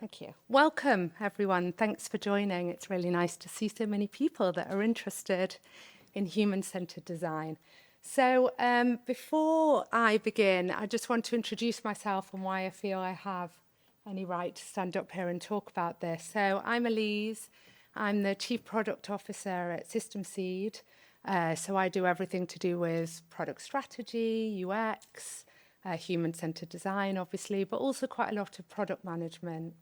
Thank you. Welcome, everyone. Thanks for joining. It's really nice to see so many people that are interested in human-centered design. So before I begin, I just want to introduce myself and why I feel I have any right to stand up here and talk about this. So I'm Elise. I'm the Chief Product Officer at System Seed. So I do everything to do with product strategy, UX, human-centered design, obviously, but also quite a lot of product management.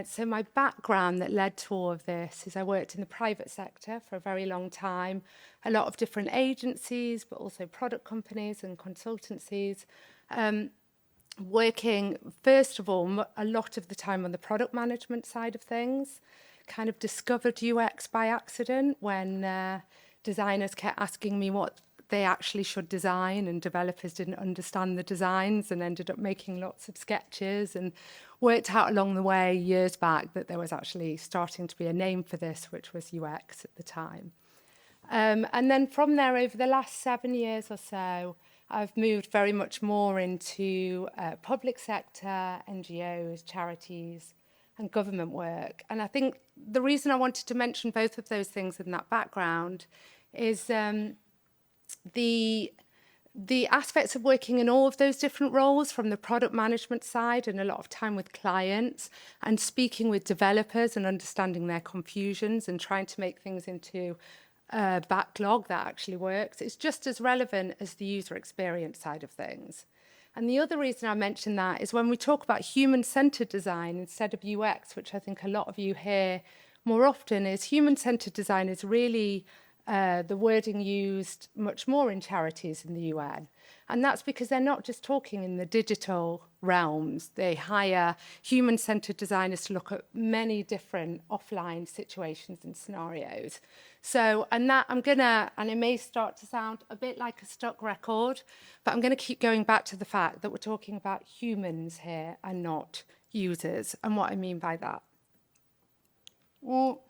So my background that led to all of this is I worked in the private sector for a very long time, a lot of different agencies, but also product companies and consultancies, working, first of all, a lot of the time on the product management side of things. Kind of discovered UX by accident when designers kept asking me what they actually should design, and developers didn't understand the designs and ended up making lots of sketches, and worked out along the way years back that there was actually starting to be a name for this, which was UX at the time. And then from there, over the last 7 years or so, I've moved very much more into public sector, NGOs, charities, and government work. And I think the reason I wanted to mention both of those things in that background is the aspects of working in all of those different roles, from the product management side and a lot of time with clients and speaking with developers and understanding their confusions and trying to make things into a backlog that actually works. It's just as relevant as the user experience side of things. And the other reason I mention that is when we talk about human-centered design instead of UX, which I think a lot of you hear more often, is human-centered design is really the wording used much more in charities in the UN. And that's because they're not just talking in the digital realms. They hire human-centered designers to look at many different offline situations and scenarios. So, and it may start to sound a bit like a stuck record, but I'm going to keep going back to the fact that we're talking about humans here and not users, and what I mean by that. Well,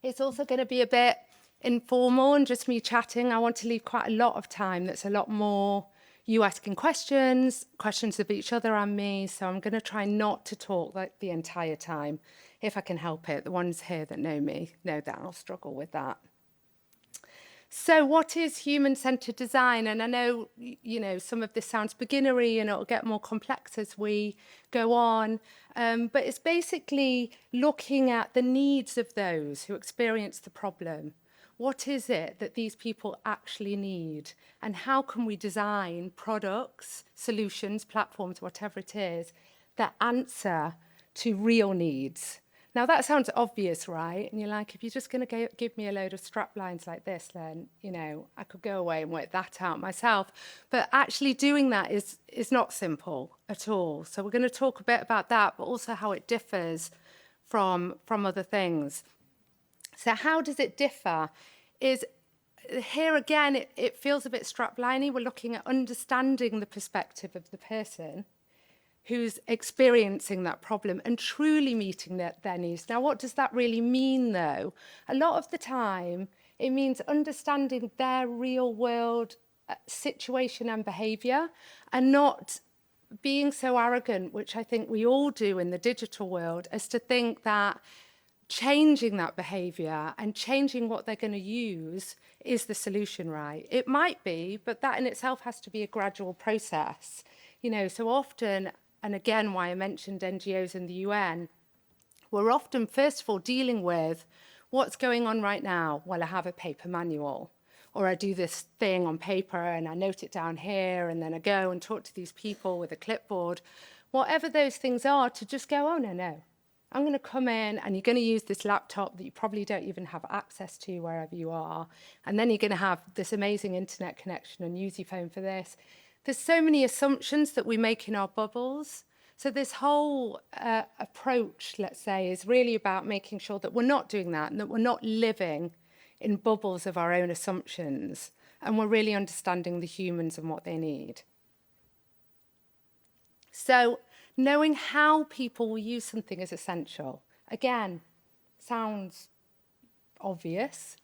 it's also going to be a bit informal and just me chatting. I want to leave quite a lot of time that's a lot more you asking questions of each other and me. So I'm going to try not to talk like the entire time, if I can help it. The ones here that know me know that I'll struggle with that. So what is human-centered design? And I know, some of this sounds beginnery and it'll get more complex as we go on. But it's basically looking at the needs of those who experience the problem. What is it that these people actually need? And how can we design products, solutions, platforms, whatever it is, that answer to real needs? Now, that sounds obvious, right? And you're like, if you're just going to give me a load of strap lines like this, then, I could go away and work that out myself. But actually doing that is not simple at all. So we're going to talk a bit about that, but also how it differs from other things. So how does it differ? Is here again, it feels a bit strapliney. We're looking at understanding the perspective of the person who's experiencing that problem and truly meeting their needs. Now, what does that really mean, though? A lot of the time, it means understanding their real world situation and behaviour and not being so arrogant, which I think we all do in the digital world, as to think that changing that behaviour and changing what they're going to use is the solution, right? It might be, but that in itself has to be a gradual process. So often, and again, why I mentioned NGOs and the UN, we're often, first of all, dealing with what's going on right now. Well, I have a paper manual, or I do this thing on paper and I note it down here, and then I go and talk to these people with a clipboard. Whatever those things are, to just go, oh, no. I'm going to come in and you're going to use this laptop that you probably don't even have access to wherever you are. And then you're going to have this amazing internet connection and use your phone for this. There's so many assumptions that we make in our bubbles. So this whole approach, let's say, is really about making sure that we're not doing that and that we're not living in bubbles of our own assumptions. And we're really understanding the humans and what they need. So knowing how people will use something is essential. Again, sounds obvious,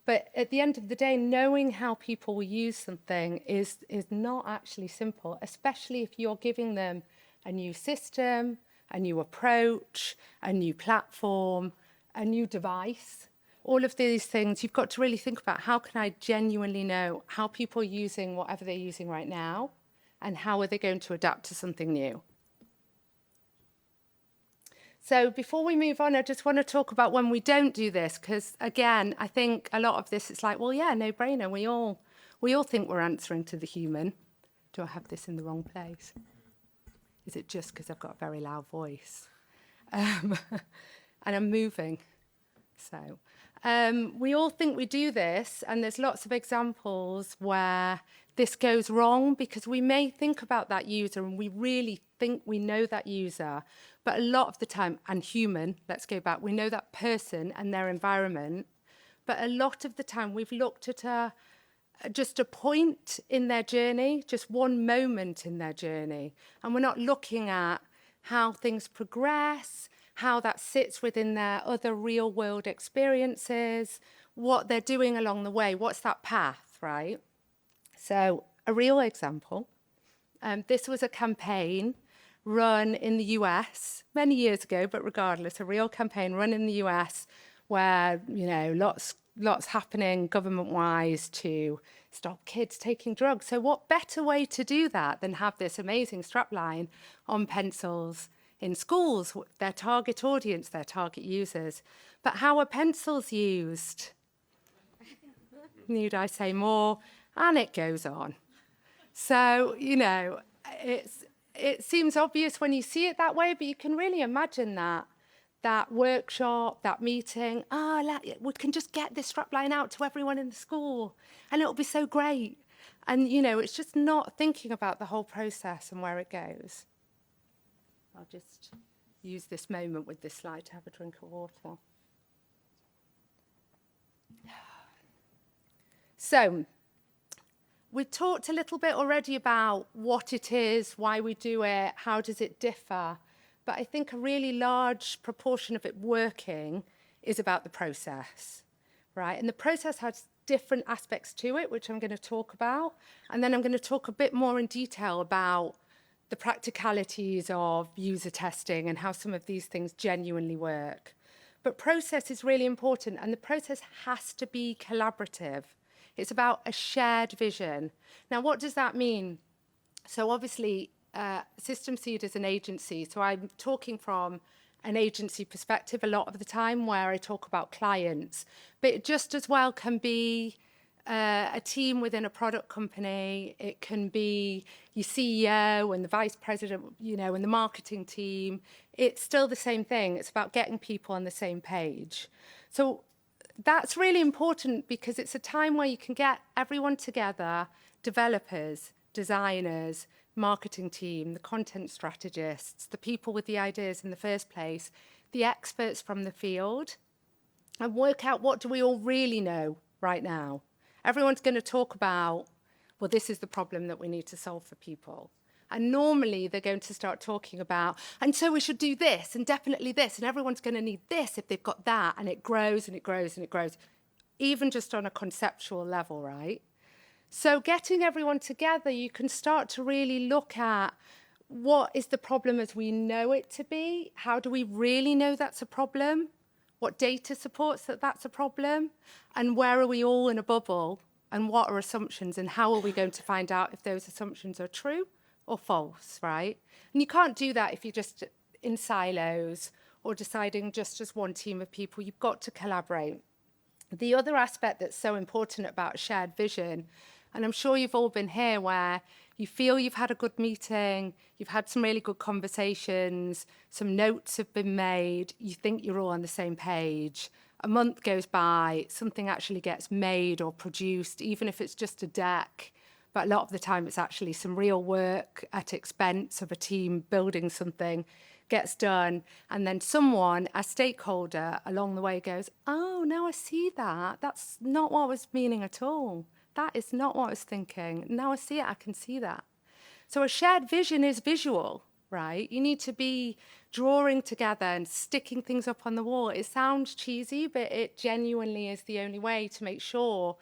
but at the end of the day, knowing how people will use something is not actually simple, especially if you're giving them a new system, a new approach, a new platform, a new device. All of these things, you've got to really think about, how can I genuinely know how people are using whatever they're using right now, and how are they going to adapt to something new? So before we move on, I just want to talk about when we don't do this, because again, I think a lot of this, it's like, well, yeah, no brainer. We all think we're answering to the human. Do I have this in the wrong place? Is it just because I've got a very loud voice? And I'm moving. So we all think we do this, and there's lots of examples where this goes wrong, because we may think about that user and we really think we know that user, but a lot of the time, and human, let's go back, we know that person and their environment, but a lot of the time we've looked at just a point in their journey, just one moment in their journey, and we're not looking at how things progress, how that sits within their other real world experiences, what they're doing along the way, what's that path, right? So a real example, this was a campaign run in the US many years ago, but regardless, a real campaign run in the US where, you know, lots happening government-wise to stop kids taking drugs. So what better way to do that than have this amazing strapline on pencils in schools, their target audience, their target users. But how are pencils used? Need I say more? And it goes on. So, you know, it seems obvious when you see it that way, but you can really imagine that workshop, that meeting, we can just get this strapline out to everyone in the school and it'll be so great. And, you know, it's just not thinking about the whole process and where it goes. I'll just use this moment with this slide to have a drink of water. So, we talked a little bit already about what it is, why we do it, how does it differ. But I think a really large proportion of it working is about the process, right? And the process has different aspects to it, which I'm going to talk about. And then I'm going to talk a bit more in detail about the practicalities of user testing and how some of these things genuinely work. But process is really important, and the process has to be collaborative. It's about a shared vision. Now, what does that mean? So obviously, System Seed is an agency, so I'm talking from an agency perspective a lot of the time, where I talk about clients, but it just as well can be a team within a product company. It can be your CEO and the vice president, you know, and the marketing team. It's still the same thing. It's about getting people on the same page. So that's really important, because it's a time where you can get everyone together, developers, designers, marketing team, the content strategists, the people with the ideas in the first place, the experts from the field, and work out, what do we all really know right now? Everyone's going to talk about, well, this is the problem that we need to solve for people. And normally they're going to start talking about, and so we should do this, and definitely this, and everyone's going to need this if they've got that, and it grows and it grows and it grows, even just on a conceptual level, right? So getting everyone together, you can start to really look at, what is the problem as we know it to be? How do we really know that's a problem? What data supports that that's a problem? And where are we all in a bubble? And what are assumptions? And how are we going to find out if those assumptions are true or false, right? And you can't do that if you're just in silos or deciding just as one team of people. You've got to collaborate. The other aspect that's so important about shared vision, and I'm sure you've all been here, where you feel you've had a good meeting, you've had some really good conversations, some notes have been made, you think you're all on the same page. A month goes by, something actually gets made or produced, even if it's just a deck. But a lot of the time it's actually some real work at expense of a team building something, gets done, and then someone, a stakeholder along the way, goes, oh, now I see that. That's not what I was meaning at all. That is not what I was thinking. Now I see it, I can see that. So a shared vision is visual, right? You need to be drawing together and sticking things up on the wall. It sounds cheesy, but it genuinely is the only way to make sure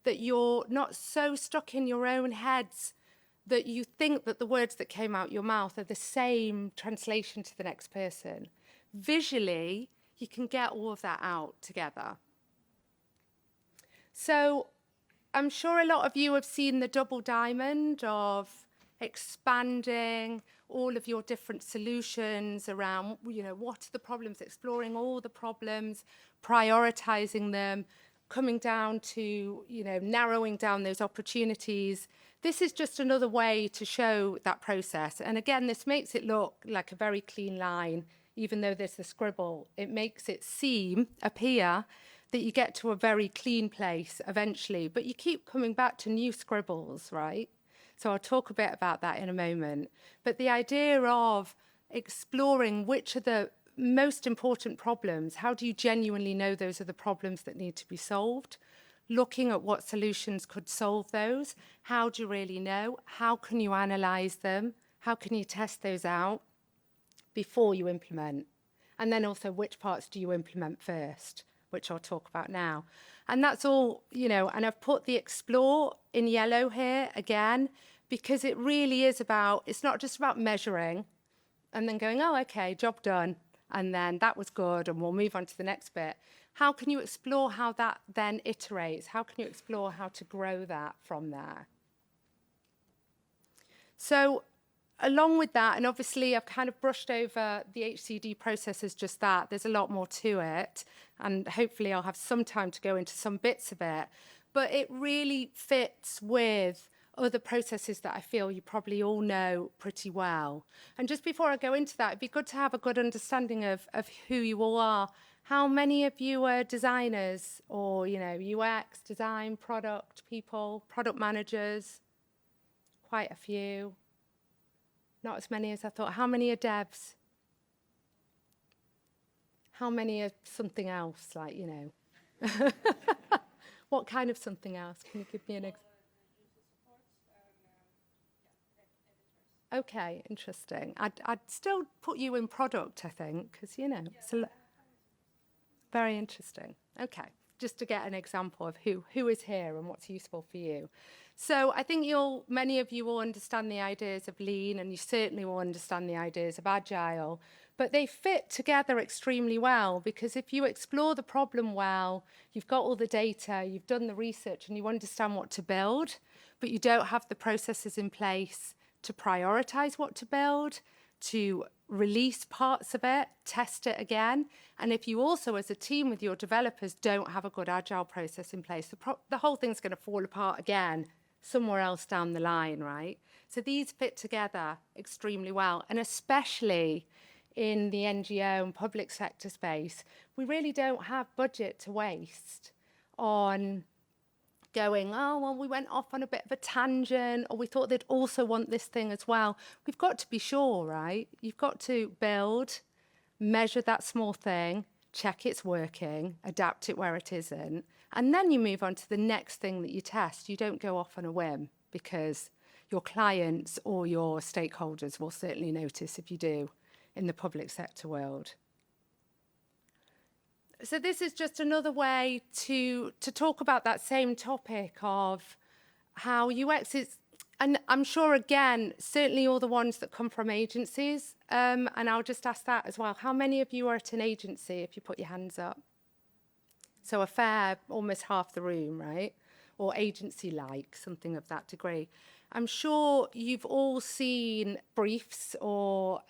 that you're not so stuck in your own heads that you think that the words that came out your mouth are the same translation to the next person. Visually, you can get all of that out together. So I'm sure a lot of you have seen the double diamond of expanding all of your different solutions around, what are the problems, exploring all the problems, prioritizing them, coming down to, narrowing down those opportunities. This is just another way to show that process. And again, this makes it look like a very clean line, even though there's the scribble. It makes it appear that you get to a very clean place eventually, but you keep coming back to new scribbles, right? So I'll talk a bit about that in a moment. But the idea of exploring which are the most important problems, how do you genuinely know those are the problems that need to be solved? Looking at what solutions could solve those. How do you really know? How can you analyze them? How can you test those out before you implement? And then also, which parts do you implement first, which I'll talk about now. And that's all, and I've put the explore in yellow here again, because it really is it's not just about measuring and then going, oh, okay, job done. And then that was good, and we'll move on to the next bit. How can you explore how that then iterates? How can you explore how to grow that from there? So along with that, and obviously I've kind of brushed over the HCD process as just that. There's a lot more to it, and hopefully I'll have some time to go into some bits of it. But it really fits with other processes that I feel you probably all know pretty well. And just before I go into that, it'd be good to have a good understanding of who you all are. How many of you are designers or, UX, design, product people, product managers? Quite a few. Not as many as I thought. How many are devs? How many are something else, What kind of something else? Can you give me an example? Okay, interesting. I'd still put you in product, I think, because, it's very interesting. Okay, just to get an example of who is here and what's useful for you. So I think many of you will understand the ideas of lean, and you certainly will understand the ideas of agile, but they fit together extremely well, because if you explore the problem well, you've got all the data, you've done the research, and you understand what to build, but you don't have the processes in place to prioritize what to build, to release parts of it, test it again. And if you also, as a team with your developers, don't have a good agile process in place, the whole thing's going to fall apart again somewhere else down the line, right? So these fit together extremely well. And especially in the NGO and public sector space, we really don't have budget to waste on going, oh, well, we went off on a bit of a tangent, or we thought they'd also want this thing as well. We've got to be sure, right? You've got to build, measure that small thing, check it's working, adapt it where it isn't, and then you move on to the next thing that you test. You don't go off on a whim, because your clients or your stakeholders will certainly notice if you do in the public sector world. So this is just another way to talk about that same topic of how UX is, and I'm sure, again, certainly all the ones that come from agencies, and I'll just ask that as well. How many of you are at an agency, if you put your hands up? So a fair, almost half the room, right? Or agency-like, something of that degree. I'm sure you've all seen briefs or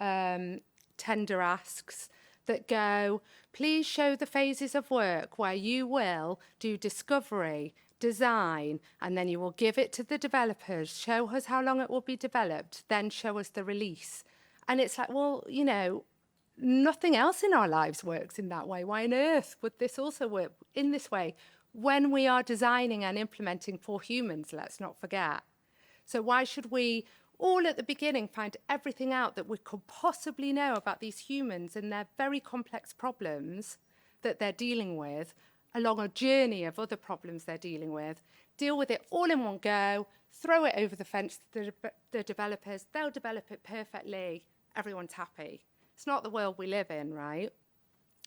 tender asks that go, please show the phases of work where you will do discovery, design, and then you will give it to the developers, show us how long it will be developed, then show us the release. And it's like, well, nothing else in our lives works in that way. Why on earth would this also work in this way? When we are designing and implementing for humans, let's not forget. So why should we all at the beginning find everything out that we could possibly know about these humans and their very complex problems that they're dealing with, along a journey of other problems they're dealing with, deal with it all in one go, throw it over the fence to the developers, they'll develop it perfectly, everyone's happy. It's not the world we live in, right?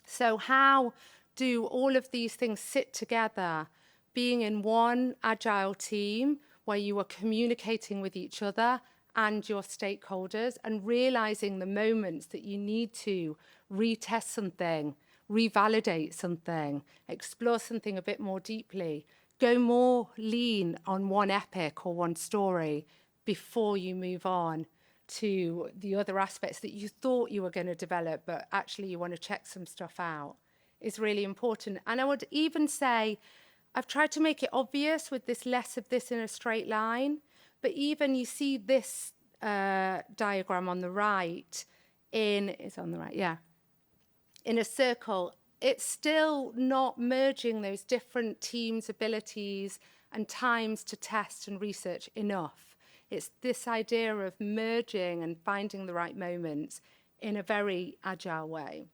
So how do all of these things sit together, being in one agile team where you are communicating with each other and your stakeholders and realizing the moments that you need to retest something, revalidate something, explore something a bit more deeply, go more lean on one epic or one story before you move on to the other aspects that you thought you were going to develop, but actually you want to check some stuff out, is really important. And I would even say, I've tried to make it obvious with this less of this in a straight line, but even you see this diagram on the right, it's on the right, yeah, in a circle, it's still not merging those different teams' abilities and times to test and research enough. It's this idea of merging and finding the right moments in a very agile way.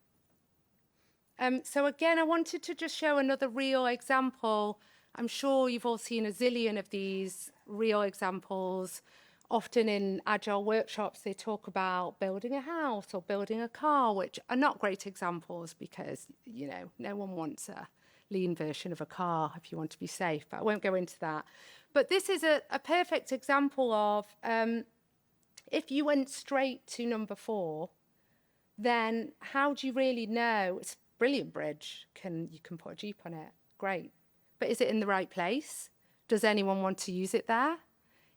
So again, I wanted to just show another real example. I'm sure you've all seen a zillion of these real examples. Often in agile workshops, they talk about building a house or building a car, which are not great examples because, you know, no one wants a lean version of a car if you want to be safe, but I won't go into that. But this is a perfect example of if you went straight to number 4, then how do you really know? It's a brilliant bridge. You can put a Jeep on it. Great. But is it in the right place? Does anyone want to use it there?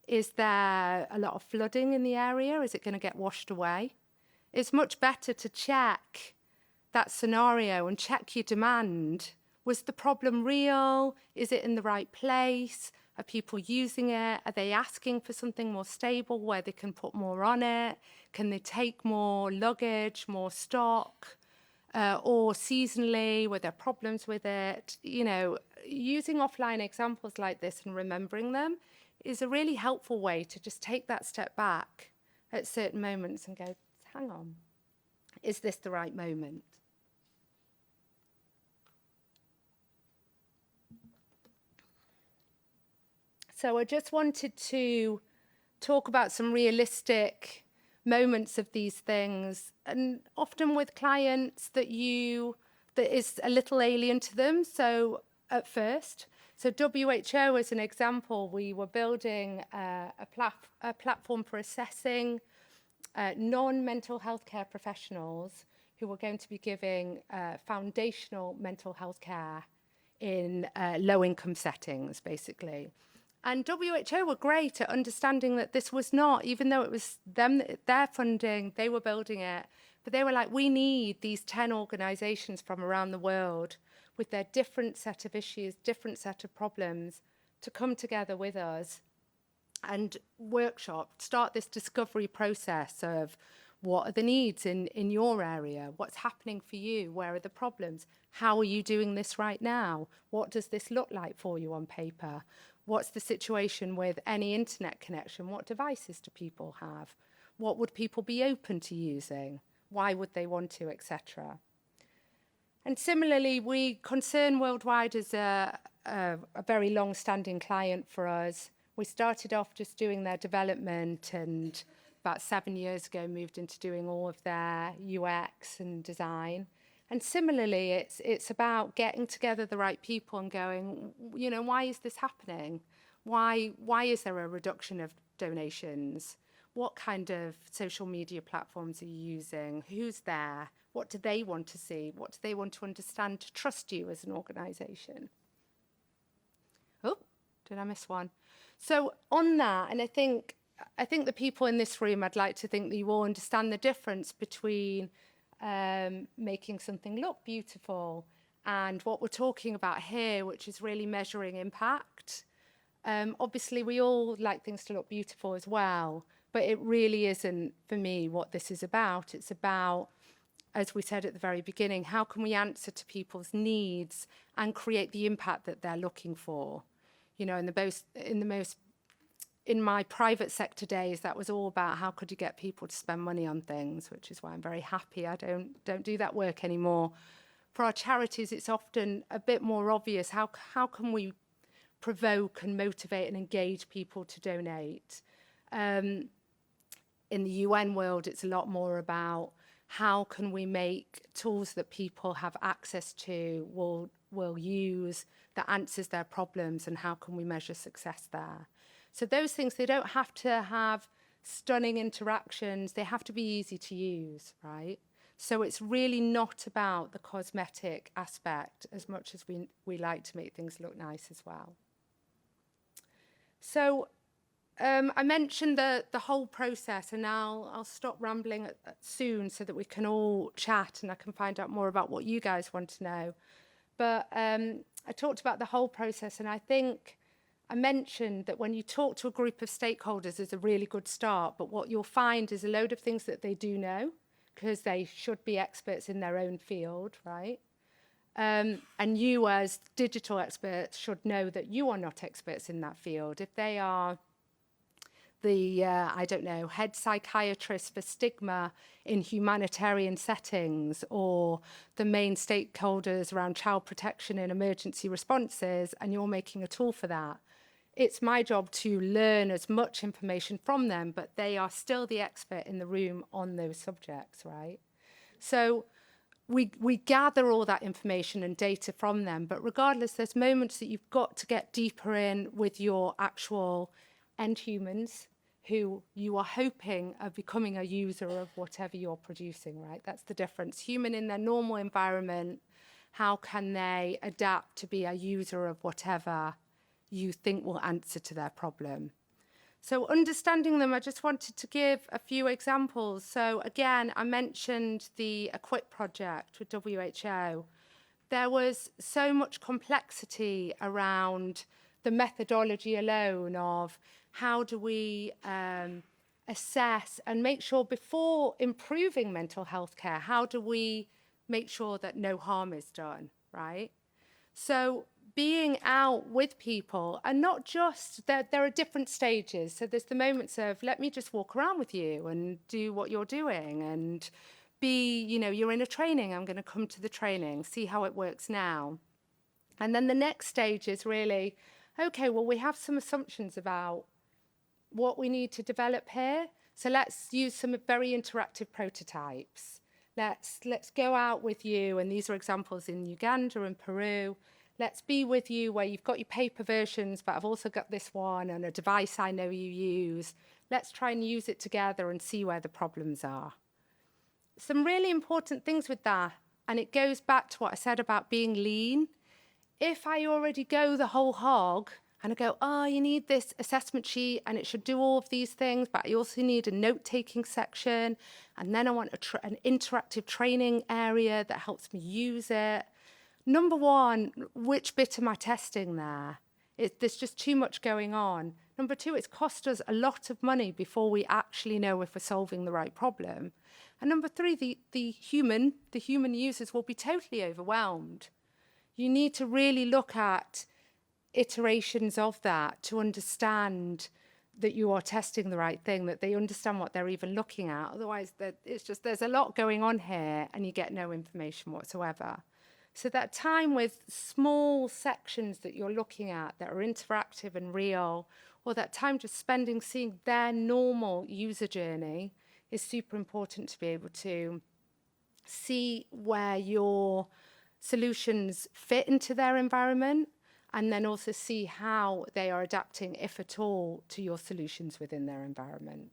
Is there a lot of flooding in the area? Is it going to get washed away? It's much better to check that scenario and check your demand. Was the problem real? Is it in the right place? Are people using it? Are they asking for something more stable where they can put more on it? Can they take more luggage, more stock? Or seasonally, were there problems with it? You know, using offline examples like this and remembering them is a really helpful way to just take that step back at certain moments and go, hang on, is this the right moment? So I just wanted to talk about some realistic moments of these things, and often with clients that is a little alien to them. So at first, so WHO as an example, we were building a platform for assessing non-mental health care professionals who were going to be giving foundational mental health care in low-income settings, basically. And WHO were great at understanding that this was not, even though it was them, their funding, they were building it, but they were like, we need these 10 organizations from around the world with their different set of issues, different set of problems, to come together with us and start this discovery process of what are the needs in your area, what's happening for you, where are the problems, how are you doing this right now, what does this look like for you on paper, what's the situation with any internet connection, what devices do people have, what would people be open to using, why would they want to, etc. And similarly, Concern Worldwide is a very long-standing client for us. We started off just doing their development, and about 7 years ago moved into doing all of their UX and design. And similarly, it's about getting together the right people and going, you know, why is this happening? Why is there a reduction of donations? What kind of social media platforms are you using? Who's there? What do they want to see? What do they want to understand to trust you as an organisation? Oh, did I miss one? So on that, and I think the people in this room, I'd like to think that you all understand the difference between making something look beautiful and what we're talking about here, which is really measuring impact. Obviously, we all like things to look beautiful as well, but it really isn't, for me, what this is about. It's about, as we said at the very beginning, how can we answer to people's needs and create the impact that they're looking for? You know, in my private sector days, that was all about how could you get people to spend money on things, which is why I'm very happy I don't do that work anymore. For our charities, it's often a bit more obvious. How can we provoke and motivate and engage people to donate? In the UN world, it's a lot more about how can we make tools that people have access to, will use, that answers their problems, and how can we measure success there? So those things, they don't have to have stunning interactions. They have to be easy to use, right? So it's really not about the cosmetic aspect as much as we like to make things look nice as well. So I mentioned the whole process, and now I'll stop rambling soon so that we can all chat and I can find out more about what you guys want to know. But I talked about the whole process, and I think I mentioned that when you talk to a group of stakeholders is a really good start, but what you'll find is a load of things that they do know, because they should be experts in their own field, right? And you as digital experts should know that you are not experts in that field. If they are the, I don't know, head psychiatrist for stigma in humanitarian settings, or the main stakeholders around child protection in emergency responses, and you're making a tool for that. It's my job to learn as much information from them, but they are still the expert in the room on those subjects, right? So we gather all that information and data from them, but regardless, there's moments that you've got to get deeper in with your actual end humans who you are hoping are becoming a user of whatever you're producing, right? That's the difference. Human in their normal environment, how can they adapt to be a user of whatever you think will answer to their problem? So understanding them, I just wanted to give a few examples. So again, I mentioned the Equip project with WHO. There was so much complexity around the methodology alone of how do we assess and make sure before improving mental health care, how do we make sure that no harm is done, right? So being out with people, and not just, there are different stages. So there's the moments of, let me just walk around with you and do what you're doing, and be, you know, you're in a training, I'm going to come to the training, see how it works now. And then the next stage is really, okay, well, we have some assumptions about what we need to develop here. So let's use some very interactive prototypes. Let's go out with you, and these are examples in Uganda and Peru. Let's be with you where you've got your paper versions, but I've also got this one and a device I know you use. Let's try and use it together and see where the problems are. Some really important things with that, and it goes back to what I said about being lean. If I already go the whole hog and I go, oh, you need this assessment sheet and it should do all of these things, but I also need a note-taking section, and then I want an interactive training area that helps me use it. Number one, which bit am I testing there? There's just too much going on. Number two, it's cost us a lot of money before we actually know if we're solving the right problem. And number three, the human users will be totally overwhelmed. You need to really look at iterations of that to understand that you are testing the right thing, that they understand what they're even looking at. Otherwise, it's just, there's a lot going on here and you get no information whatsoever. So that time with small sections that you're looking at that are interactive and real, or that time just spending seeing their normal user journey, is super important to be able to see where your solutions fit into their environment, and then also see how they are adapting, if at all, to your solutions within their environment.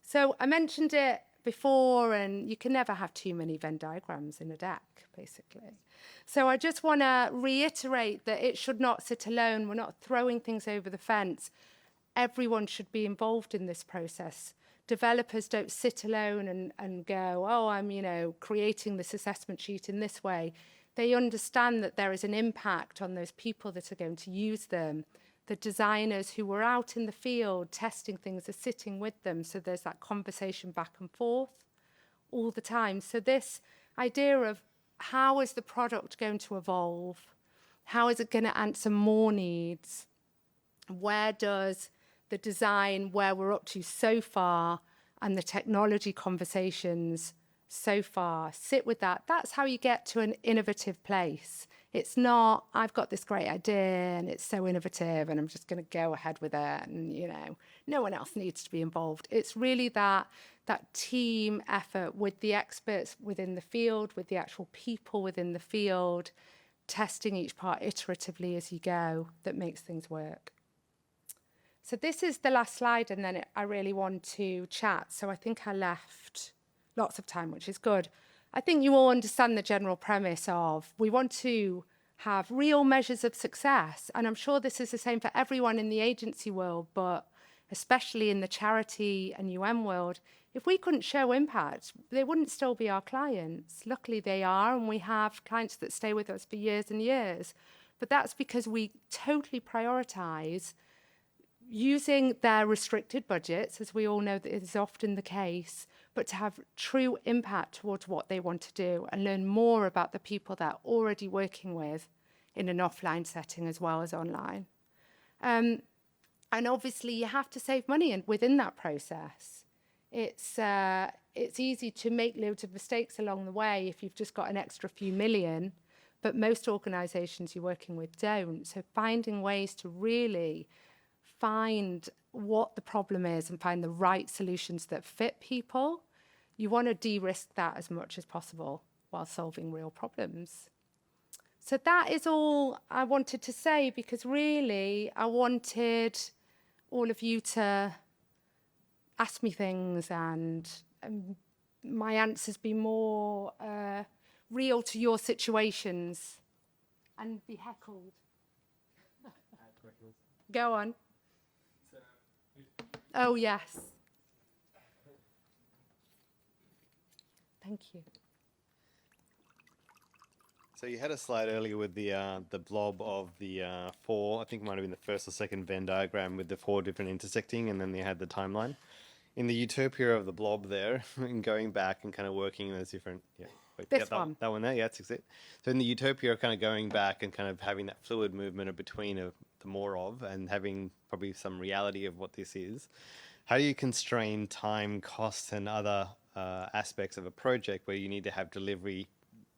So I mentioned it before, and you can never have too many Venn diagrams in a deck, basically. So I just want to reiterate that it should not sit alone. We're not throwing things over the fence. Everyone should be involved in this process. Developers don't sit alone and go, oh, I'm, creating this assessment sheet in this way. They understand that there is an impact on those people that are going to use them. The designers who were out in the field testing things are sitting with them, so there's that conversation back and forth all the time. So this idea of how is the product going to evolve? How is it going to answer more needs? Where does the design, where we're up to so far, and the technology conversations so far sit with that? That's how you get to an innovative place. It's not, I've got this great idea and it's so innovative and I'm just going to go ahead with it, and no one else needs to be involved. It's really that team effort with the experts within the field, with the actual people within the field, testing each part iteratively as you go, that makes things work. So this is the last slide, and then I really want to chat. So I think I left lots of time, which is good. I think you all understand the general premise of we want to have real measures of success. And I'm sure this is the same for everyone in the agency world, but especially in the charity and world. If we couldn't show impact, they wouldn't still be our clients. Luckily they are, and we have clients that stay with us for years and years. But that's because we totally prioritize using their restricted budgets, as we all know that is often the case, but to have true impact towards what they want to do and learn more about the people they're already working with in an offline setting as well as online. And obviously you have to save money within that process. It's easy to make loads of mistakes along the way if you've just got an extra few million, but most organisations you're working with don't. So finding ways to really find what the problem is and find the right solutions that fit people, you want to de-risk that as much as possible while solving real problems. So that is all I wanted to say, because really I wanted all of you to ask me things and my answers be more real to your situations and be heckled. Go on. Oh, yes. Thank you. So you had a slide earlier with the blob of the four, I think it might have been the first or second Venn diagram with the four different intersecting, and then they had the timeline. In the utopia of the blob there, and going back and kind of working those different, This one. That one there, yeah, that's it. So in the utopia of kind of going back and kind of having that fluid movement of between the more of, and having probably some reality of what this is, how do you constrain time, costs, and other aspects of a project where you need to have delivery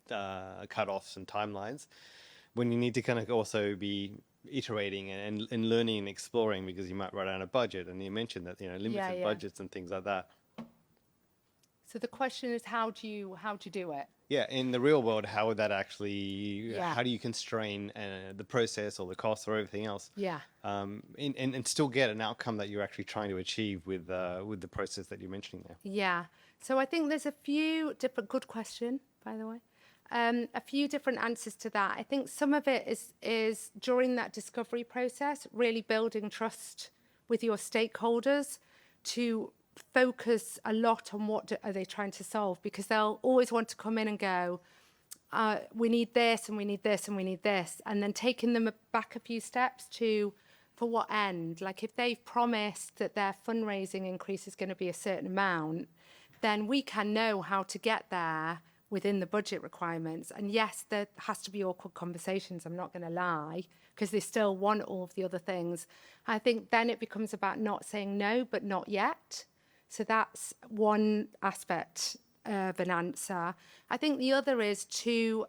cut-offs and timelines, when you need to kind of also be iterating and learning and exploring, because you might run out of budget, and you mentioned that, limited budgets and things like that. So the question is, how do you do it? Yeah, in the real world, how would that actually? How do you constrain the process or the costs or everything else? Yeah. And still get an outcome that you're actually trying to achieve with the process that you're mentioning there. Yeah. So I think there's a few different. Good question, by the way. A few different answers to that. I think some of it is during that discovery process, really building trust with your stakeholders to focus a lot on what are they trying to solve, because they'll always want to come in and go, we need this and we need this and we need this, and then taking them back a few steps to, for what end? Like if they've promised that their fundraising increase is going to be a certain amount, then we can know how to get there within the budget requirements. And yes, there has to be awkward conversations, I'm not going to lie, because they still want all of the other things. I think then it becomes about not saying no, but not yet. So that's one aspect of an answer. I think the other is to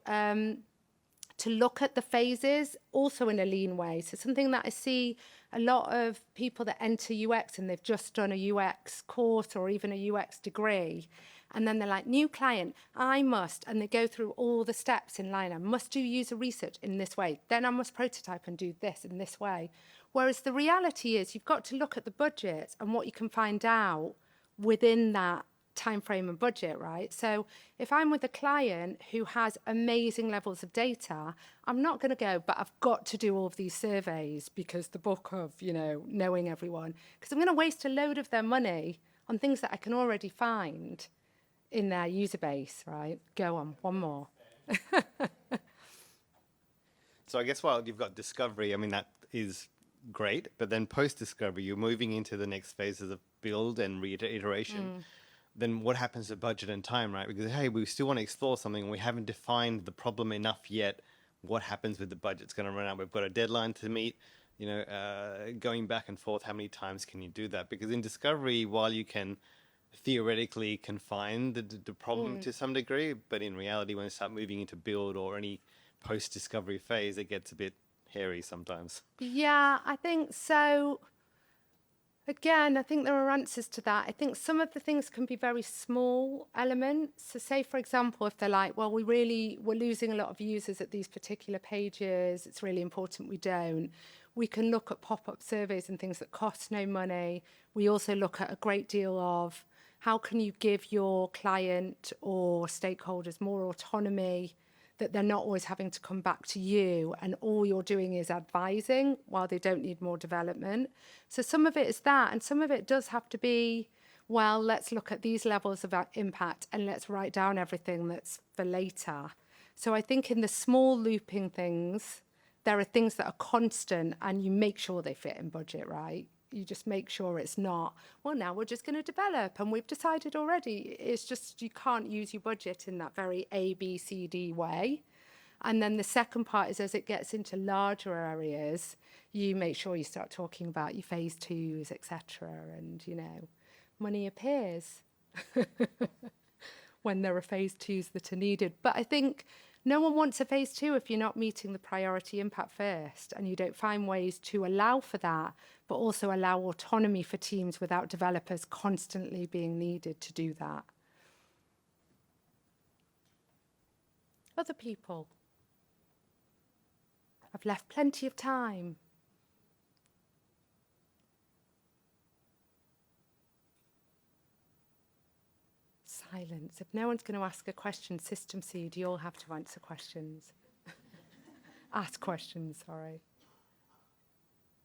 look at the phases also in a lean way. So something that I see a lot of people that enter UX and they've just done a UX course or even a UX degree, and then they're like, new client, I must, and they go through all the steps in line. I must do user research in this way. Then I must prototype and do this in this way. Whereas the reality is you've got to look at the budget and what you can find out within that time frame and budget, right? So if I'm with a client who has amazing levels of data, I'm not going to go, but I've got to do all of these surveys because the book of, knowing everyone, because I'm going to waste a load of their money on things that I can already find in their user base, right? Go on, one more. So I guess while you've got discovery, I mean, that is great, but then post-discovery, you're moving into the next phases of build and reiteration. Then what happens to budget and time, right? Because, hey, we still want to explore something. We haven't defined the problem enough yet. What happens with the budget? It's going to run out. We've got a deadline to meet. Going back and forth, how many times can you do that? Because in discovery, while you can theoretically confine the problem to some degree, but in reality, when you start moving into build or any post-discovery phase, it gets a bit hairy sometimes. Yeah, I think so. Again, I think there are answers to that. I think some of the things can be very small elements. So say, for example, if they're like, well, we're losing a lot of users at these particular pages, it's really important we don't. we can look at pop-up surveys and things that cost no money. We also look at a great deal of how can you give your client or stakeholders more autonomy, that they're not always having to come back to you and all you're doing is advising while they don't need more development. So some of it is that, and some of it does have to be, well, let's look at these levels of impact and let's write down everything that's for later. So I think in the small looping things, there are things that are constant and you make sure they fit in budget, right? You just make sure it's not, well, now we're just going to develop and we've decided already. It's just you can't use your budget in that very A, B, C, D way. And then the second part is as it gets into larger areas, you make sure you start talking about your phase twos, etc. And, money appears when there are phase twos that are needed. But I think no one wants a phase two if you're not meeting the priority impact first and you don't find ways to allow for that, but also allow autonomy for teams without developers constantly being needed to do that. Other people. I've left plenty of time. Silence. If no one's going to ask a question, System Seed, you all have to answer questions. Ask questions, sorry.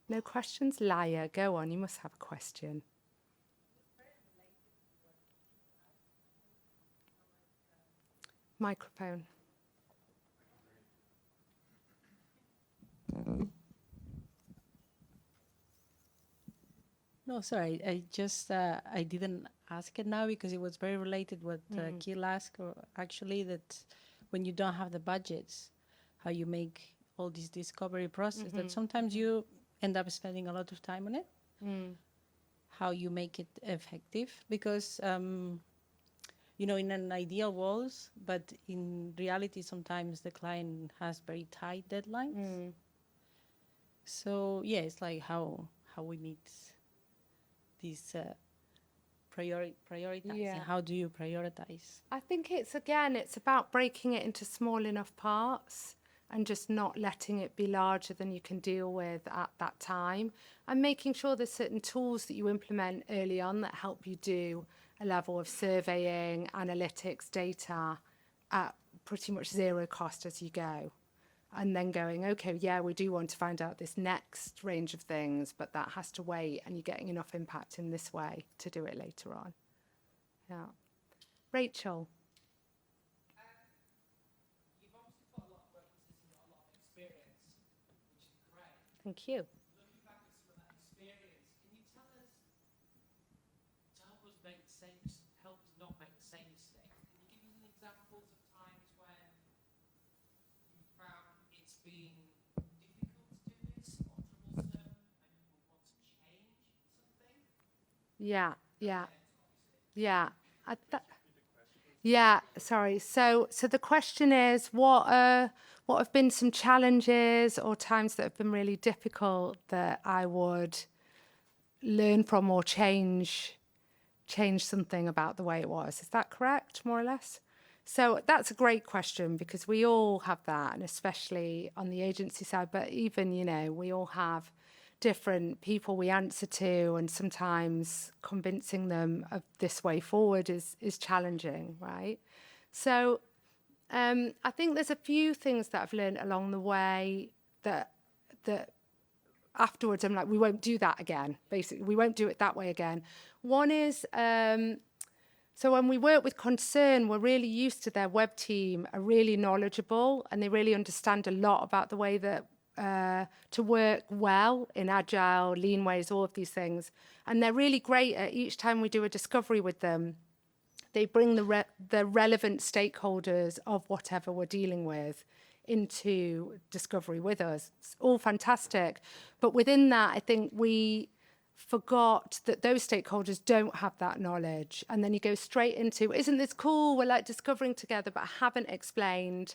No questions? Liar. Go on, you must have a question. Microphone. No, sorry. I just I didn't ask it now because it was very related what Kil asked. Or actually, that when you don't have the budgets, how you make all this discovery process. That sometimes you end up spending a lot of time on it. How you make it effective, because in an ideal world, but in reality, sometimes the client has very tight deadlines. So yeah, it's like how we meet these prioritizing. Yeah. How do you prioritize? I think it's about breaking it into small enough parts and just not letting it be larger than you can deal with at that time, and making sure there's certain tools that you implement early on that help you do a level of surveying, analytics, data at pretty much zero cost as you go. And then going, okay, yeah, we do want to find out this next range of things, but that has to wait, and you're getting enough impact in this way to do it later on. Yeah. Rachel. You've obviously got a lot of references and got a lot of experience, which is great. Thank you. Looking back at some of that experience, can you tell us, to help us not make the same mistakes, can you give us some examples of times when you found it's been difficult to do this or troublesome and you would want to change something? Sorry. So the question is, what have been some challenges or times that have been really difficult that I would learn from or change something about the way it was? Is that correct, more or less? So that's a great question, because we all have that, and especially on the agency side, but even, we all have different people we answer to, and sometimes convincing them of this way forward is challenging, right? So I think there's a few things that I've learned along the way that afterwards I'm like, we won't do that again. Basically, we won't do it that way again. One is, so when we work with Concern, we're really used to their web team are really knowledgeable, and they really understand a lot about the way that to work well in agile, lean ways, all of these things. And they're really great at each time we do a discovery with them. They bring the relevant stakeholders of whatever we're dealing with into discovery with us. It's all fantastic. But within that, I think we forgot that those stakeholders don't have that knowledge. And then you go straight into, isn't this cool? We're like discovering together, but I haven't explained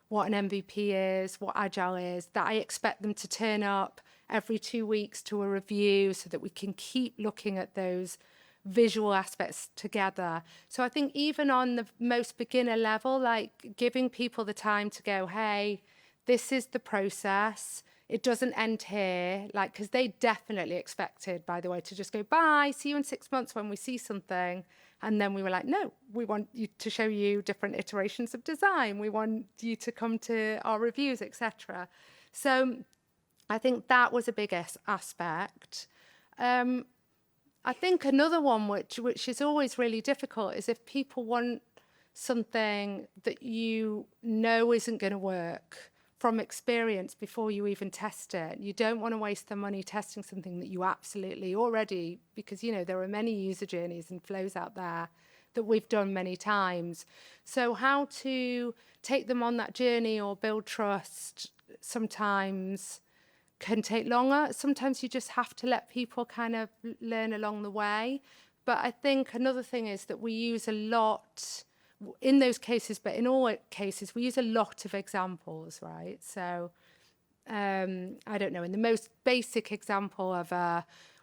what an MVP is, what Agile is, that I expect them to turn up every 2 weeks to a review so that we can keep looking at those visual aspects together. So I think even on the most beginner level, like giving people the time to go, hey, this is the process. it doesn't end here, like, because they definitely expected, by the way, to just go, bye, see you in 6 months when we see something. And then we were like, no, we want you to show you different iterations of design. We want you to come to our reviews, etc. So I think that was a big aspect. I think another one which is always really difficult is if people want something that you know isn't going to work from experience before you even test it. You don't want to waste the money testing something that you absolutely already, because, you know, there are many user journeys and flows out there that we've done many times. So how to take them on that journey or build trust sometimes can take longer. Sometimes you just have to let people kind of learn along the way. But I think another thing is that we use a lot in those cases, but in all cases, we use a lot of examples, right? So, I don't know, in the most basic example of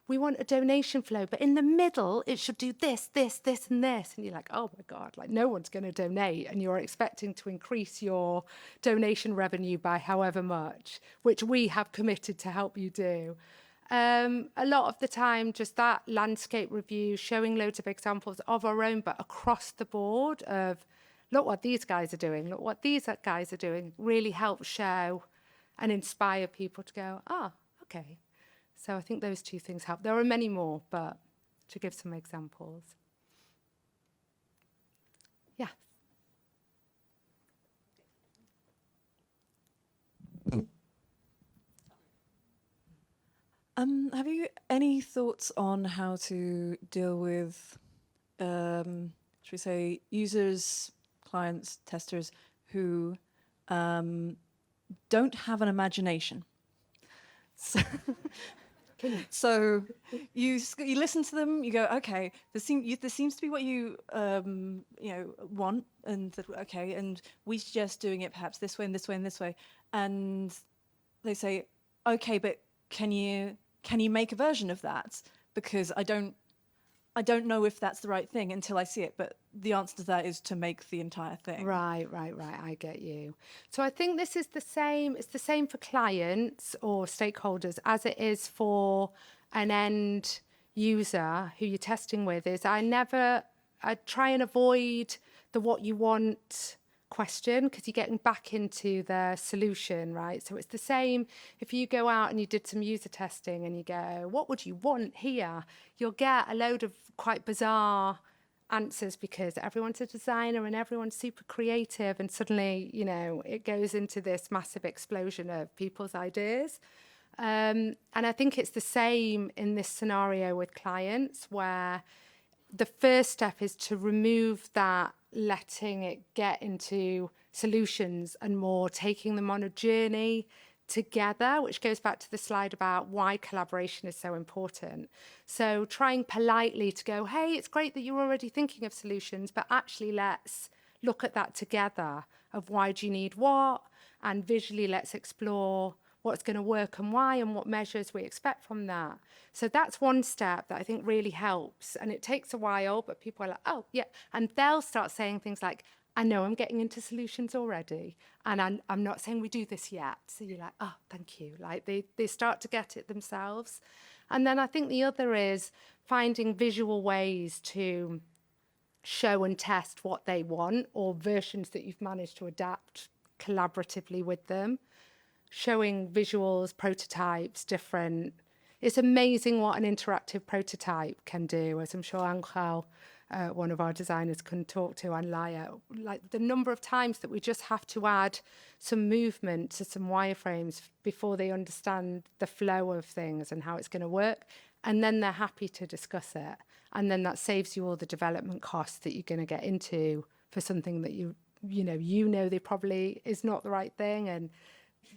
we want a donation flow, but in the middle, it should do this, this, this, and this. And you're like, oh my God, like no one's going to donate. And you're expecting to increase your donation revenue by however much, which we have committed to help you do. A lot of the time, just that landscape review, showing loads of examples of our own, but across the board of, look what these guys are doing, look what these guys are doing, really helps show and inspire people to go, okay. So I think those two things help. There are many more, but to give some examples. Yeah. Have you any thoughts on how to deal with, should we say, users, clients, testers who don't have an imagination? So you listen to them, you go, okay, there seems to be what you want, and okay, and we suggest doing it perhaps this way and this way and this way, and they say, okay, but can you make a version of that, because I don't know if that's the right thing until I see it. But the answer to that is to make the entire thing. Right. I get you. So I think this is the same. It's the same for clients or stakeholders as it is for an end user who you're testing with. Is I try and avoid the what you want question, because you're getting back into the solution, right? So it's the same if you go out and you did some user testing and you go, what would you want here? You'll get a load of quite bizarre answers because everyone's a designer and everyone's super creative, and suddenly, you know, it goes into this massive explosion of people's ideas. And I think it's the same in this scenario with clients, where the first step is to remove that letting it get into solutions and more taking them on a journey together, which goes back to the slide about why collaboration is so important. So trying politely to go, hey, it's great that you're already thinking of solutions, but actually let's look at that together of why do you need what, and visually let's explore what's going to work and why, and what measures we expect from that. So that's one step that I think really helps. And it takes a while, but people are like, oh, yeah. And they'll start saying things like, I know I'm getting into solutions already, and I'm not saying we do this yet. So you're like, oh, thank you. Like they start to get it themselves. And then I think the other is finding visual ways to show and test what they want, or versions that you've managed to adapt collaboratively with them. Showing visuals, prototypes, different. It's amazing what an interactive prototype can do, as I'm sure Angel, one of our designers, can talk to, and Laia. Like the number of times that we just have to add some movement to some wireframes before they understand the flow of things and how it's going to work. And then they're happy to discuss it. And then that saves you all the development costs that you're going to get into for something that you know they probably is not the right thing, and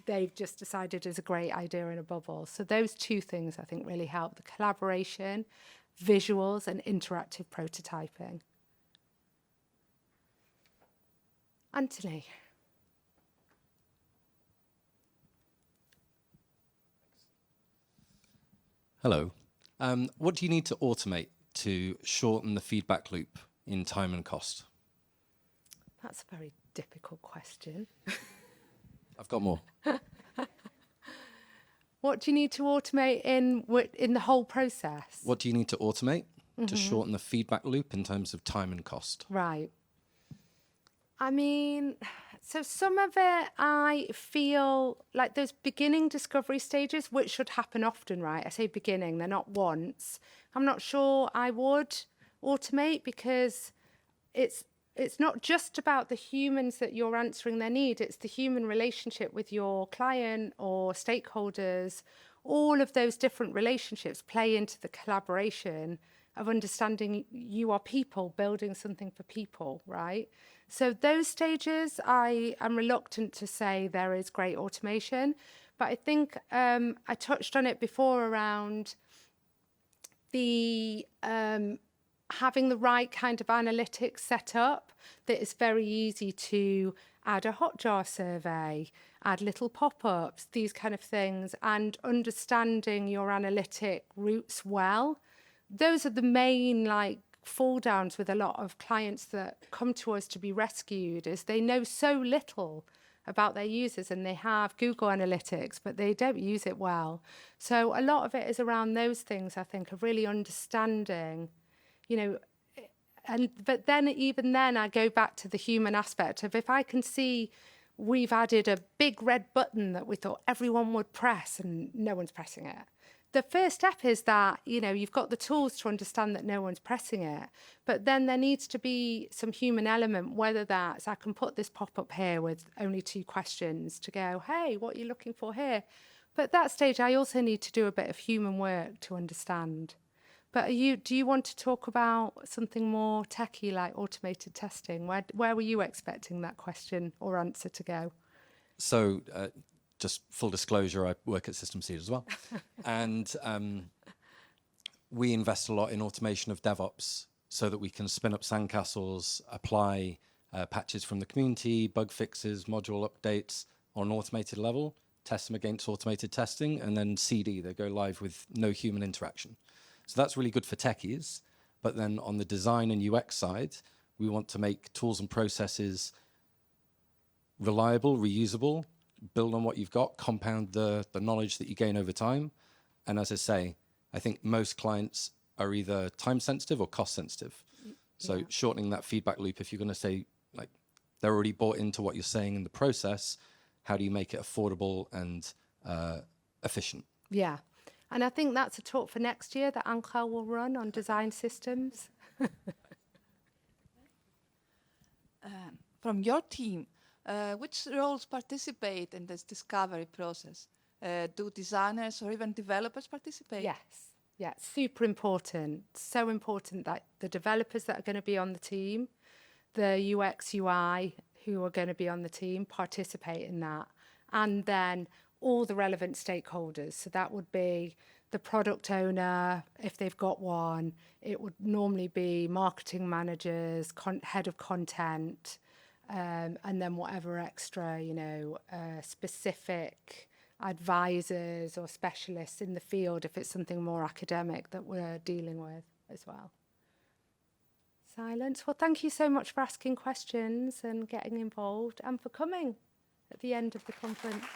they've just decided is a great idea in a bubble. So those two things I think really help: the collaboration, visuals, and interactive prototyping. Anthony. Hello. What do you need to automate to shorten the feedback loop in time and cost? That's a very difficult question. I've got more. What do you need to automate in the whole process? What do you need to automate to shorten the feedback loop in terms of time and cost? Right. I mean, so some of it I feel like those beginning discovery stages, which should happen often, right? I say beginning, they're not once. I'm not sure I would automate because it's not just about the humans that you're answering their need, it's the human relationship with your client or stakeholders. All of those different relationships play into the collaboration of understanding you are people building something for people, right? So those stages, I am reluctant to say there is great automation, but I think I touched on it before around the having the right kind of analytics set up, that it's very easy to add a Hotjar survey, add little pop-ups, these kind of things, and understanding your analytic routes well. Those are the main fall downs with a lot of clients that come to us to be rescued, is they know so little about their users, and they have Google Analytics, but they don't use it well. So a lot of it is around those things, I think, of really understanding, but then even then I go back to the human aspect of, if I can see we've added a big red button that we thought everyone would press and no one's pressing it. The first step is that, you've got the tools to understand that no one's pressing it, but then there needs to be some human element, whether that's I can put this pop-up here with only 2 questions to go, hey, what are you looking for here? But at that stage, I also need to do a bit of human work to understand. But do you want to talk about something more techie like automated testing? Where were you expecting that question or answer to go? So just full disclosure, I work at System Seed as well. And we invest a lot in automation of DevOps so that we can spin up sandcastles, apply patches from the community, bug fixes, module updates on an automated level, test them against automated testing, and then CD, they go live with no human interaction. So that's really good for techies. But then on the design and UX side, we want to make tools and processes reliable, reusable, build on what you've got, compound the knowledge that you gain over time. And as I say, I think most clients are either time sensitive or cost sensitive. So shortening that feedback loop, if you're going to say, they're already bought into what you're saying in the process, how do you make it affordable and efficient? Yeah. And I think that's a talk for next year that Angel will run on design systems. From your team, which roles participate in this discovery process? Do designers or even developers participate? Yes. Yeah, super important. So important that the developers that are going to be on the team, the UX, UI who are going to be on the team participate in that. And then all the relevant stakeholders. So that would be the product owner, if they've got one. It would normally be marketing managers, head of content, and then whatever extra, specific advisors or specialists in the field, if it's something more academic that we're dealing with as well. Silence. Well, thank you so much for asking questions and getting involved and for coming at the end of the conference.